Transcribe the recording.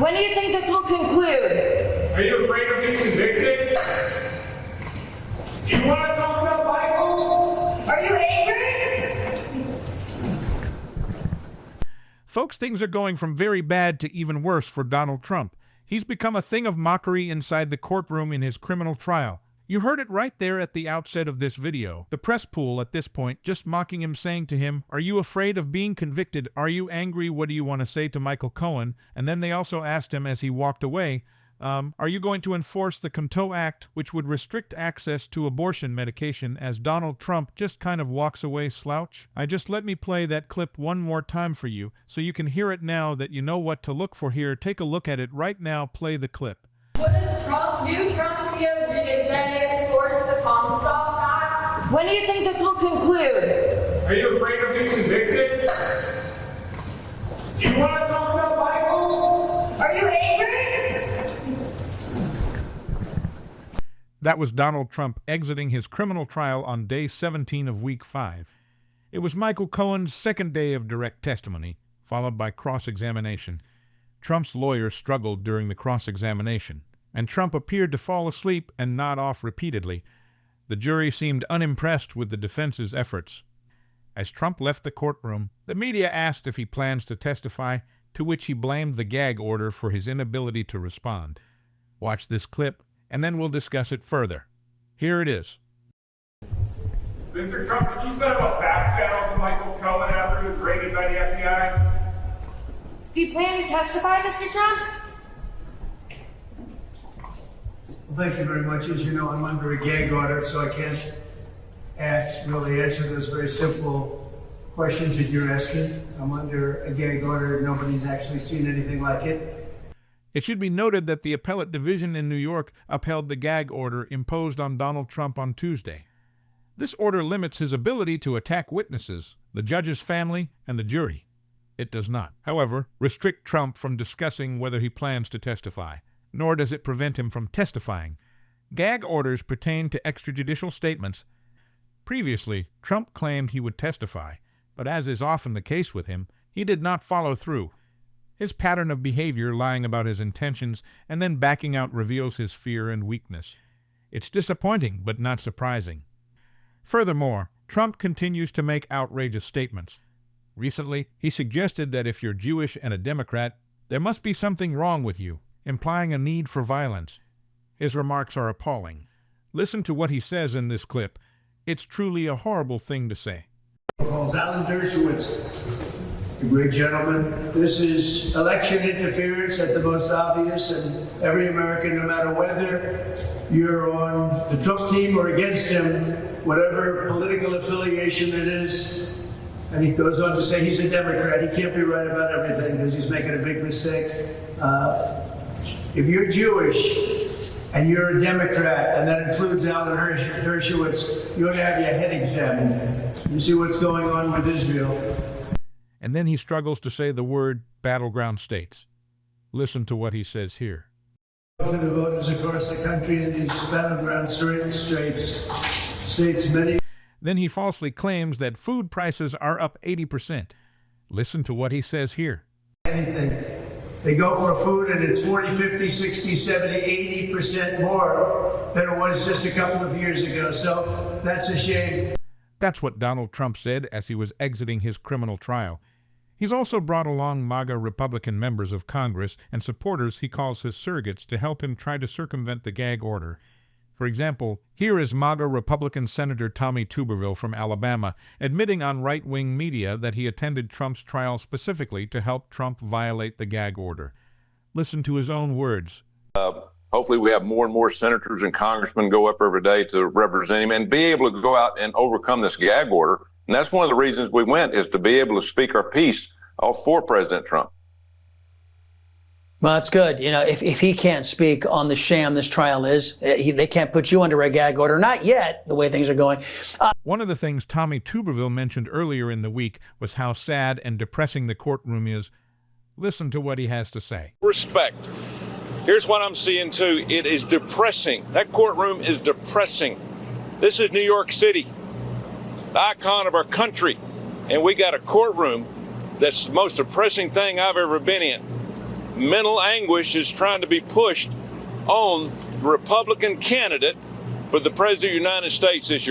When do you think this will conclude? Are you afraid of being convicted? Do you want to talk about Michael? Are you angry? Folks, things are going from very bad to even worse for Donald Trump. He's become a thing of mockery inside the courtroom in his criminal trial. You heard it right there at the outset of this video. The press pool at this point just mocking him, saying to him, "Are you afraid of being convicted? Are you angry? What do you want to say to Michael Cohen?" And then they also asked him as he walked away, are you going to enforce the Conto Act, which would restrict access to abortion medication, as Donald Trump just kind of walks away slouch? Let me play that clip one more time for you, so you can hear it now that you know what to look for here. Take a look at it right now. Play the clip. Would new Trump DOJ enforce the Comstock Act? When do you think this will conclude? Are you afraid of being convicted? Do you want to talk about Michael? Are you angry? That was Donald Trump exiting his criminal trial on day 17 of week 5. It was Michael Cohen's second day of direct testimony, followed by cross-examination. Trump's lawyer struggled during the cross-examination, and Trump appeared to fall asleep and nod off repeatedly. The jury seemed unimpressed with the defense's efforts. As Trump left the courtroom, the media asked if he plans to testify, to which he blamed the gag order for his inability to respond. Watch this clip, and then we'll discuss it further. Here it is. Mr. Trump, did you set up a back channel to Michael Cohen after he was raided by the FBI? Do you plan to testify, Mr. Trump? Well, thank you very much. As you know, I'm under a gag order, so I can't really answer those very simple questions that you're asking. I'm under a gag order. Nobody's actually seen anything like it. It should be noted that the appellate division in New York upheld the gag order imposed on Donald Trump on Tuesday. This order limits his ability to attack witnesses, the judge's family, and the jury. It does not, however, restrict Trump from discussing whether he plans to testify, nor does it prevent him from testifying. Gag orders pertain to extrajudicial statements. Previously, Trump claimed he would testify, but as is often the case with him, he did not follow through. His pattern of behavior, lying about his intentions and then backing out, reveals his fear and weakness. It's disappointing, but not surprising. Furthermore, Trump continues to make outrageous statements. Recently, he suggested that if you're Jewish and a Democrat, there must be something wrong with you, implying a need for violence. His remarks are appalling. Listen to what he says in this clip. It's truly a horrible thing to say. Calls Alan Dershowitz, a great gentleman. This is election interference at the most obvious, and every American, no matter whether you're on the Trump team or against him, whatever political affiliation it is, and he goes on to say he's a Democrat. He can't be right about everything because he's making a big mistake. If you're Jewish and you're a Democrat, and that includes Alan Dershowitz, you ought to have your head examined. You see what's going on with Israel. And then he struggles to say the word battleground states. Listen to what he says here. For the voters across the country in these battleground states, many. Then he falsely claims that food prices are up 80%. Listen to what he says here. Anything. They go for food and it's 40, 50, 60, 70, 80% more than it was just a couple of years ago. So that's a shame. That's what Donald Trump said as he was exiting his criminal trial. He's also brought along MAGA Republican members of Congress and supporters he calls his surrogates to help him try to circumvent the gag order. For example, here is MAGA Republican Senator Tommy Tuberville from Alabama admitting on right-wing media that he attended Trump's trial specifically to help Trump violate the gag order. Listen to his own words. Hopefully we have more and more senators and congressmen go up every day to represent him and be able to go out and overcome this gag order. And that's one of the reasons we went, is to be able to speak our piece for President Trump. Well, that's good. You know, if he can't speak on the sham this trial is, they can't put you under a gag order. Not yet, the way things are going. One of the things Tommy Tuberville mentioned earlier in the week was how sad and depressing the courtroom is. Listen to what he has to say. Respect. Here's what I'm seeing, too. It is depressing. That courtroom is depressing. This is New York City, the icon of our country. And we got a courtroom that's the most depressing thing I've ever been in. mental anguish is trying to be pushed on the Republican candidate for the President of the United States this year.